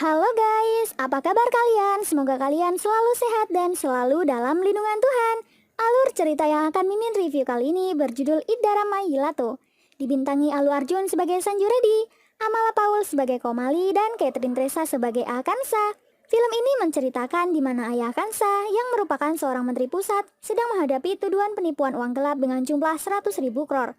Halo guys, apa kabar kalian? Semoga kalian selalu sehat dan selalu dalam lindungan Tuhan. Alur cerita yang akan Mimin review kali ini berjudul Iddarama Yilato. Dibintangi Alu Arjun sebagai Sanju Reddy, Amala Paul sebagai Komali, dan Catherine Tresa sebagai Akansa. Film ini menceritakan di mana ayah Akansa, yang merupakan seorang menteri pusat, sedang menghadapi tuduhan penipuan uang gelap dengan jumlah 100.000 crore.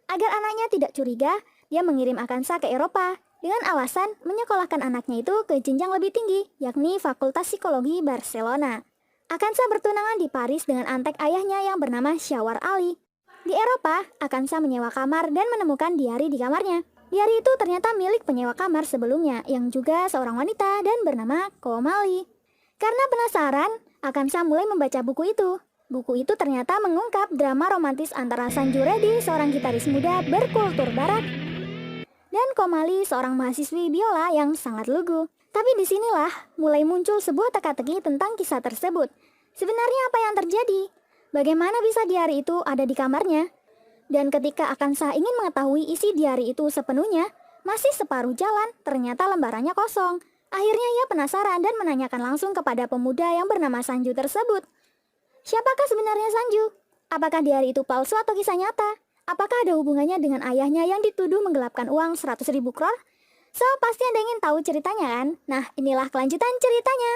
Agar anaknya tidak curiga, dia mengirim Akansa ke Eropa dengan alasan menyekolahkan anaknya itu ke jenjang lebih tinggi, yakni Fakultas Psikologi Barcelona. Akansa bertunangan di Paris dengan antek ayahnya yang bernama Syawar Ali. Di Eropa, Akansa menyewa kamar dan menemukan diari di kamarnya. Diari itu ternyata milik penyewa kamar sebelumnya, yang juga seorang wanita dan bernama Komali. Karena penasaran, Akansa mulai membaca buku itu. Buku itu ternyata mengungkap drama romantis antara Sanju Reddy, seorang gitaris muda berkultur barat, dan Komali, seorang mahasiswi biola yang sangat lugu. Tapi disinilah mulai muncul sebuah teka-teki tentang kisah tersebut. Sebenarnya apa yang terjadi? Bagaimana bisa diari itu ada di kamarnya? Dan ketika Akansa ingin mengetahui isi diari itu sepenuhnya, masih separuh jalan, ternyata lembarannya kosong. Akhirnya ia penasaran dan menanyakan langsung kepada pemuda yang bernama Sanju tersebut. Siapakah sebenarnya Sanju? Apakah diari itu palsu atau kisah nyata? Apakah ada hubungannya dengan ayahnya yang dituduh menggelapkan uang 100.000 crore? So, pasti Anda ingin tahu ceritanya kan? Nah, inilah kelanjutan ceritanya.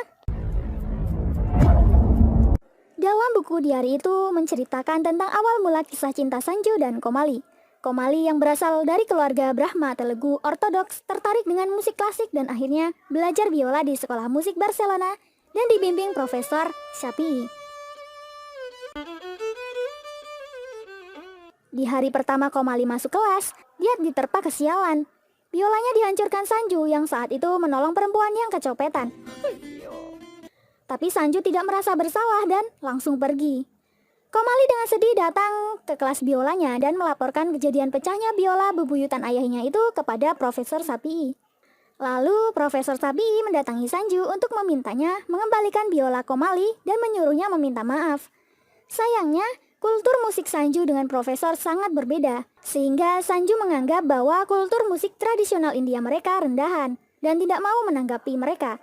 Dalam buku diari itu menceritakan tentang awal mula kisah cinta Sanju dan Komali. Komali yang berasal dari keluarga Brahma Telugu Ortodoks tertarik dengan musik klasik dan akhirnya belajar biola di Sekolah Musik Barcelona dan dibimbing Profesor Shafii. Di hari pertama Komali masuk kelas, dia diterpa kesialan. Biolanya dihancurkan Sanju yang saat itu menolong perempuan yang kecopetan. Tapi Sanju tidak merasa bersalah dan langsung pergi. Komali dengan sedih datang ke kelas biolanya dan melaporkan kejadian pecahnya biola bebuyutan ayahnya itu kepada Profesor Shafii. Lalu Profesor Shafii mendatangi Sanju untuk memintanya mengembalikan biola Komali dan menyuruhnya meminta maaf. Sayangnya, kultur musik Sanju dengan Profesor sangat berbeda, sehingga Sanju menganggap bahwa kultur musik tradisional India mereka rendahan dan tidak mau menanggapi mereka.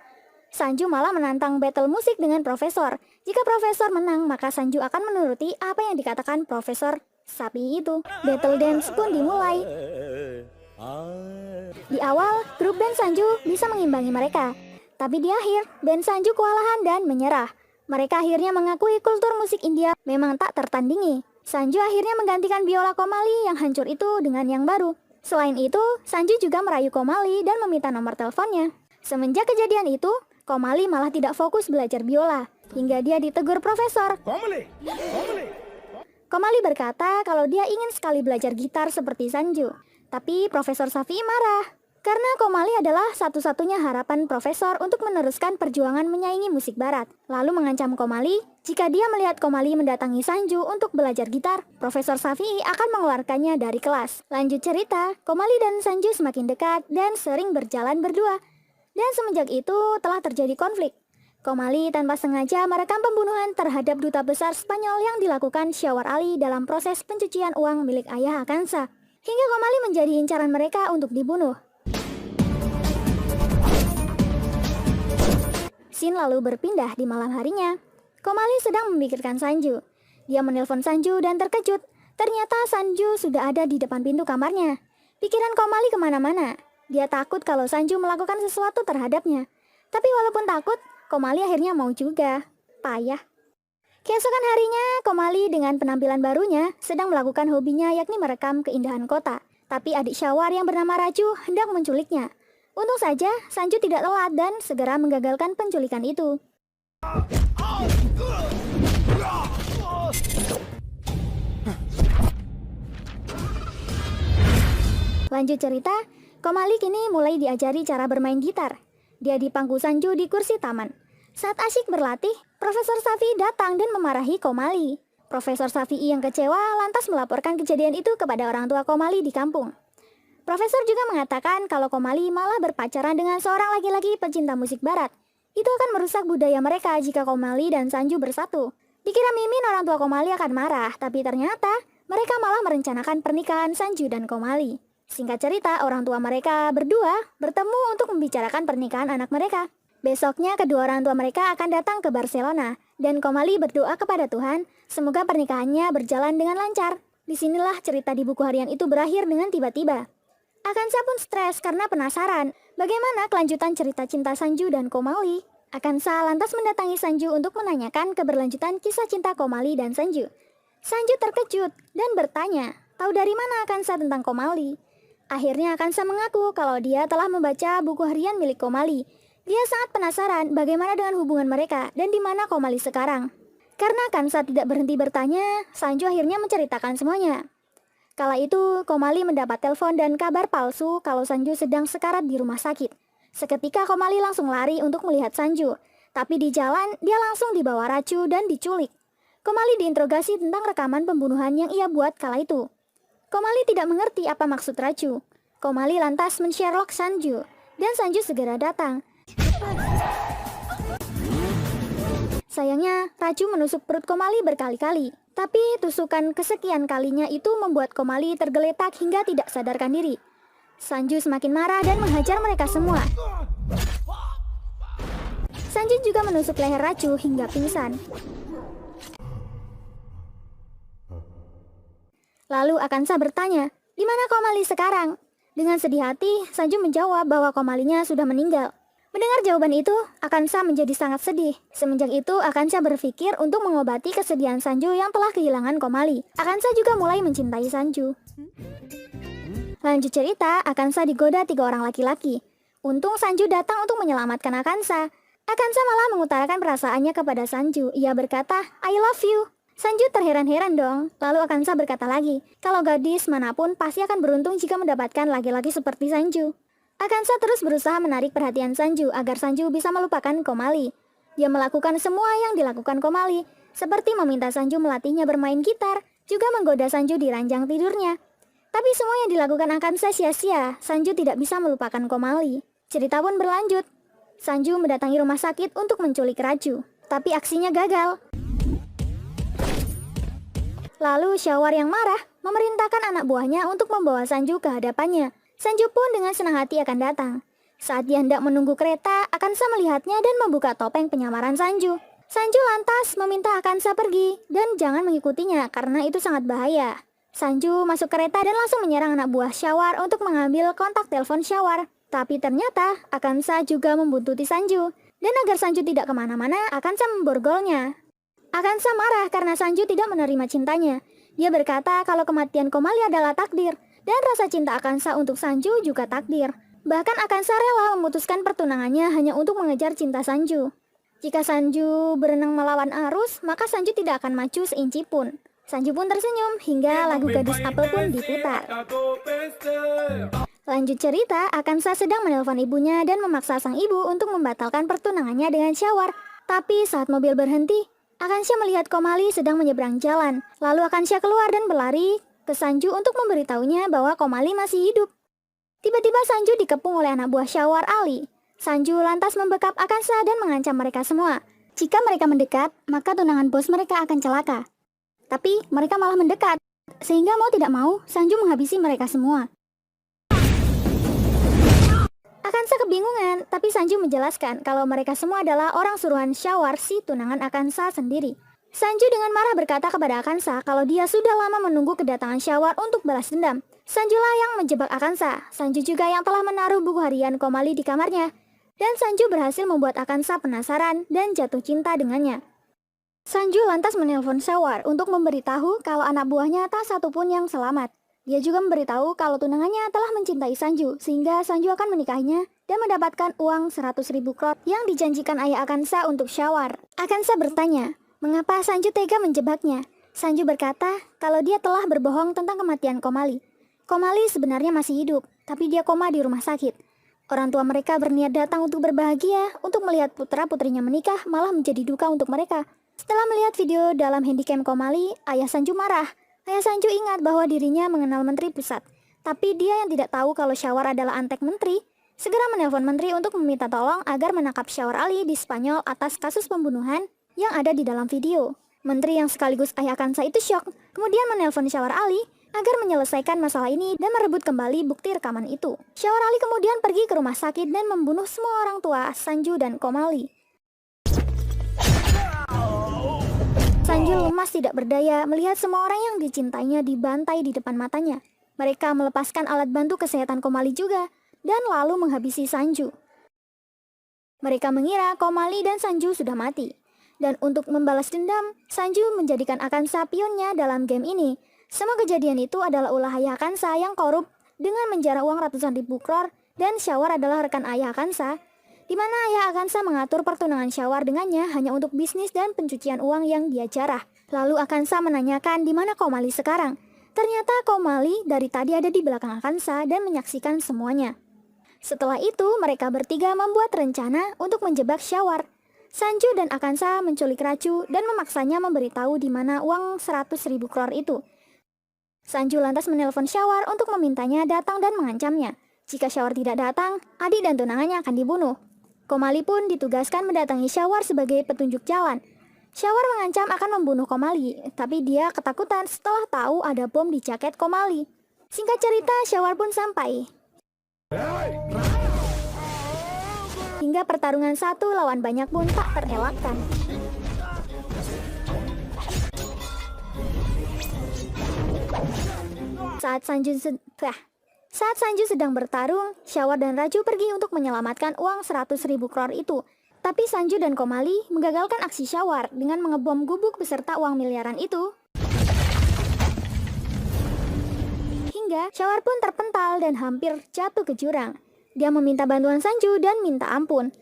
Sanju malah menantang battle musik dengan Profesor. Jika Profesor menang, maka Sanju akan menuruti apa yang dikatakan Profesor Shafii itu. Battle dance pun dimulai. Di awal, grup band Sanju bisa mengimbangi mereka, tapi di akhir, band Sanju kewalahan dan menyerah. Mereka akhirnya mengakui kultur musik India memang tak tertandingi. Sanju akhirnya menggantikan biola Komali yang hancur itu dengan yang baru. Selain itu, Sanju juga merayu Komali dan meminta nomor teleponnya. Semenjak kejadian itu, Komali malah tidak fokus belajar biola, hingga dia ditegur Profesor. Komali berkata kalau dia ingin sekali belajar gitar seperti Sanju. Tapi Profesor Shafii marah, karena Komali adalah satu-satunya harapan Profesor untuk meneruskan perjuangan menyaingi musik barat. Lalu mengancam Komali, jika dia melihat Komali mendatangi Sanju untuk belajar gitar, Profesor Shafii akan mengeluarkannya dari kelas. Lanjut cerita, Komali dan Sanju semakin dekat dan sering berjalan berdua. Dan semenjak itu telah terjadi konflik. Komali tanpa sengaja merekam pembunuhan terhadap duta besar Spanyol yang dilakukan Syawar Ali dalam proses pencucian uang milik ayah Akansa. Hingga Komali menjadi incaran mereka untuk dibunuh. Scene lalu berpindah di malam harinya. Komali sedang memikirkan Sanju. Dia menelpon Sanju dan terkejut. Ternyata Sanju sudah ada di depan pintu kamarnya. Pikiran Komali kemana-mana. Dia takut kalau Sanju melakukan sesuatu terhadapnya. Tapi walaupun takut, Komali akhirnya mau juga. Payah. Keesokan harinya, Komali dengan penampilan barunya sedang melakukan hobinya yakni merekam keindahan kota. Tapi adik Syawar yang bernama Raju hendak menculiknya. Untung saja Sanju tidak telat dan segera menggagalkan penculikan itu. Lanjut cerita, Komali kini mulai diajari cara bermain gitar. Dia dipangku Sanju di kursi taman. Saat asyik berlatih, Profesor Shafii datang dan memarahi Komali. Profesor Shafii yang kecewa lantas melaporkan kejadian itu kepada orang tua Komali di kampung. Profesor juga mengatakan kalau Komali malah berpacaran dengan seorang laki-laki pecinta musik barat. Itu akan merusak budaya mereka jika Komali dan Sanju bersatu. Dikira Mimin orang tua Komali akan marah, tapi ternyata mereka malah merencanakan pernikahan Sanju dan Komali. Singkat cerita, orang tua mereka berdua bertemu untuk membicarakan pernikahan anak mereka. Besoknya kedua orang tua mereka akan datang ke Barcelona dan Komali berdoa kepada Tuhan semoga pernikahannya berjalan dengan lancar. Disinilah cerita di buku harian itu berakhir dengan tiba-tiba. Akansa pun stres karena penasaran bagaimana kelanjutan cerita cinta Sanju dan Komali. Akansa lantas mendatangi Sanju untuk menanyakan keberlanjutan kisah cinta Komali dan Sanju. Sanju terkejut dan bertanya, tahu dari mana Akansa tentang Komali? Akhirnya Akansa mengaku kalau dia telah membaca buku harian milik Komali. Dia sangat penasaran bagaimana dengan hubungan mereka dan di mana Komali sekarang. Karena Akansa tidak berhenti bertanya, Sanju akhirnya menceritakan semuanya. Kala itu, Komali mendapat telepon dan kabar palsu kalau Sanju sedang sekarat di rumah sakit. Seketika Komali langsung lari untuk melihat Sanju, tapi di jalan dia langsung dibawa Racu dan diculik. Komali diinterogasi tentang rekaman pembunuhan yang ia buat kala itu. Komali tidak mengerti apa maksud Racu. Komali lantas men-Sherlock Sanju, dan Sanju segera datang. Sayangnya, Racu menusuk perut Komali berkali-kali. Tapi tusukan kesekian kalinya itu membuat Komali tergeletak hingga tidak sadarkan diri. Sanju semakin marah dan menghajar mereka semua. Sanju juga menusuk leher Racu hingga pingsan. Lalu Akansa bertanya, "Di mana Komali sekarang?" Dengan sedih hati, Sanju menjawab bahwa Komalinya sudah meninggal. Mendengar jawaban itu, Akansa menjadi sangat sedih. Semenjak itu, Akansa berpikir untuk mengobati kesedihan Sanju yang telah kehilangan Komali. Akansa juga mulai mencintai Sanju. Lanjut cerita, Akansa digoda 3 orang laki-laki. Untung Sanju datang untuk menyelamatkan Akansa. Akansa malah mengutarakan perasaannya kepada Sanju. Ia berkata, "I love you." Sanju terheran-heran dong. Lalu Akansa berkata lagi, kalau gadis manapun pasti akan beruntung jika mendapatkan laki-laki seperti Sanju. Akansa terus berusaha menarik perhatian Sanju agar Sanju bisa melupakan Komali. Dia melakukan semua yang dilakukan Komali, seperti meminta Sanju melatihnya bermain gitar, juga menggoda Sanju di ranjang tidurnya. Tapi semua yang dilakukan Akansa sia-sia, Sanju tidak bisa melupakan Komali. Cerita pun berlanjut. Sanju mendatangi rumah sakit untuk menculik Racu, tapi aksinya gagal. Lalu Syawar yang marah memerintahkan anak buahnya untuk membawa Sanju ke hadapannya. Sanju pun dengan senang hati akan datang. Saat dia hendak menunggu kereta, Akansa melihatnya dan membuka topeng penyamaran Sanju. Sanju lantas meminta Akansa pergi dan jangan mengikutinya karena itu sangat bahaya. Sanju masuk kereta dan langsung menyerang anak buah Syawar untuk mengambil kontak telepon Syawar. Tapi ternyata Akansa juga membuntuti Sanju. Dan agar Sanju tidak kemana-mana, Akansa memborgolnya. Akansa marah karena Sanju tidak menerima cintanya. Dia berkata kalau kematian Komali adalah takdir. Dan rasa cinta Akansa untuk Sanju juga takdir. Bahkan Akansa rela memutuskan pertunangannya hanya untuk mengejar cinta Sanju. Jika Sanju berenang melawan arus, maka Sanju tidak akan maju seinci pun. Sanju pun tersenyum hingga lagu Gadis Apel pun diputar. Lanjut cerita, Akansa sedang menelpon ibunya dan memaksa sang ibu untuk membatalkan pertunangannya dengan Syawar. Tapi saat mobil berhenti, Akansa melihat Komali sedang menyeberang jalan. Lalu Akansa keluar dan berlari ke Sanju untuk memberitahunya bahwa Komali masih hidup. Tiba-tiba Sanju dikepung oleh anak buah Syawar, Ali. Sanju lantas membekap Akansa dan mengancam mereka semua. Jika mereka mendekat, maka tunangan bos mereka akan celaka. Tapi mereka malah mendekat, sehingga mau tidak mau Sanju menghabisi mereka semua. Akansa kebingungan, tapi Sanju menjelaskan kalau mereka semua adalah orang suruhan Syawar, si tunangan Akansa sendiri. Sanju dengan marah berkata kepada Akansa kalau dia sudah lama menunggu kedatangan Syawar untuk balas dendam. Sanjulah yang menjebak Akansa. Sanju juga yang telah menaruh buku harian Komali di kamarnya. Dan Sanju berhasil membuat Akansa penasaran dan jatuh cinta dengannya. Sanju lantas menelpon Syawar untuk memberitahu kalau anak buahnya tak satu pun yang selamat. Dia juga memberitahu kalau tunangannya telah mencintai Sanju, sehingga Sanju akan menikahinya dan mendapatkan uang 100.000 krot yang dijanjikan ayah Akansa untuk Syawar. Akansa bertanya, mengapa Sanju tega menjebaknya? Sanju berkata kalau dia telah berbohong tentang kematian Komali. Komali sebenarnya masih hidup, tapi dia koma di rumah sakit. Orang tua mereka berniat datang untuk berbahagia, untuk melihat putra-putrinya menikah malah menjadi duka untuk mereka. Setelah melihat video dalam handycam Komali, ayah Sanju marah. Ayah Sanju ingat bahwa dirinya mengenal menteri pusat. Tapi dia yang tidak tahu kalau Syawar adalah antek menteri, segera menelpon menteri untuk meminta tolong agar menangkap Syawar Ali di Spanyol atas kasus pembunuhan yang ada di dalam video. Menteri yang sekaligus ayah Akansa itu syok, kemudian menelpon Syawar Ali agar menyelesaikan masalah ini dan merebut kembali bukti rekaman itu. Syawar Ali kemudian pergi ke rumah sakit dan membunuh semua orang tua Sanju dan Komali. Sanju lemas tidak berdaya melihat semua orang yang dicintainya dibantai di depan matanya. Mereka melepaskan alat bantu kesehatan Komali juga dan lalu menghabisi Sanju. Mereka mengira Komali dan Sanju sudah mati. Dan untuk membalas dendam, Sanju menjadikan Akansa pionnya dalam game ini. Semua kejadian itu adalah ulah ayah Akansa yang korup dengan menjarah uang ratusan ribu crore, dan Syawar adalah rekan ayah Akansa, di mana ayah Akansa mengatur pertunangan Syawar dengannya hanya untuk bisnis dan pencucian uang yang dia jarah. Lalu Akansa menanyakan di mana Komali sekarang. Ternyata Komali dari tadi ada di belakang Akansa dan menyaksikan semuanya. Setelah itu, mereka bertiga membuat rencana untuk menjebak Syawar. Sanju dan Akansa menculik Raju dan memaksanya memberitahu di mana uang 100.000 crore itu. Sanju lantas menelpon Syawar untuk memintanya datang dan mengancamnya. Jika Syawar tidak datang, adik dan tunangannya akan dibunuh. Komali pun ditugaskan mendatangi Syawar sebagai petunjuk jalan. Syawar mengancam akan membunuh Komali, tapi dia ketakutan setelah tahu ada bom di jaket Komali. Singkat cerita, Syawar pun sampai. Hingga pertarungan satu lawan banyak pun tak terelakkan. Saat Sanju sedang bertarung, Syawar dan Raju pergi untuk menyelamatkan uang 100.000 crore itu. Tapi Sanju dan Komali menggagalkan aksi Syawar dengan mengebom gubuk beserta uang miliaran itu. Hingga Syawar pun terpental dan hampir jatuh ke jurang. Dia meminta bantuan Sanju dan minta ampun.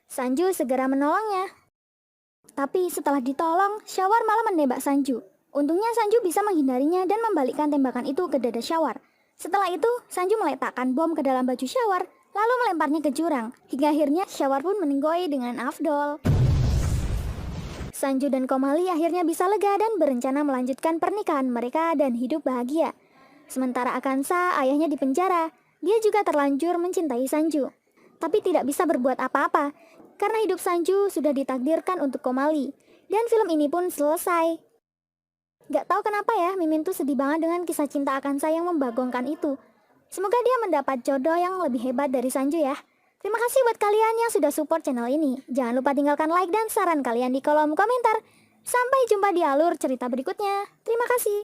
Sanju segera menolongnya. Tapi setelah ditolong, Syawar malah menembak Sanju. Untungnya Sanju bisa menghindarinya dan membalikkan tembakan itu ke dada Syawar. Setelah itu, Sanju meletakkan bom ke dalam baju Syawar, lalu melemparnya ke jurang. Hingga akhirnya Syawar pun meninggoy dengan afdol. Sanju dan Komali akhirnya bisa lega dan berencana melanjutkan pernikahan mereka dan hidup bahagia. Sementara Akansa, ayahnya di penjara, dia juga terlanjur mencintai Sanju. Tapi tidak bisa berbuat apa-apa, karena hidup Sanju sudah ditakdirkan untuk Komali. Dan film ini pun selesai. Gak tahu kenapa ya, Mimin tuh sedih banget dengan kisah cinta Akansa yang membagongkan itu. Semoga dia mendapat jodoh yang lebih hebat dari Sanju ya. Terima kasih buat kalian yang sudah support channel ini. Jangan lupa tinggalkan like dan saran kalian di kolom komentar. Sampai jumpa di alur cerita berikutnya. Terima kasih.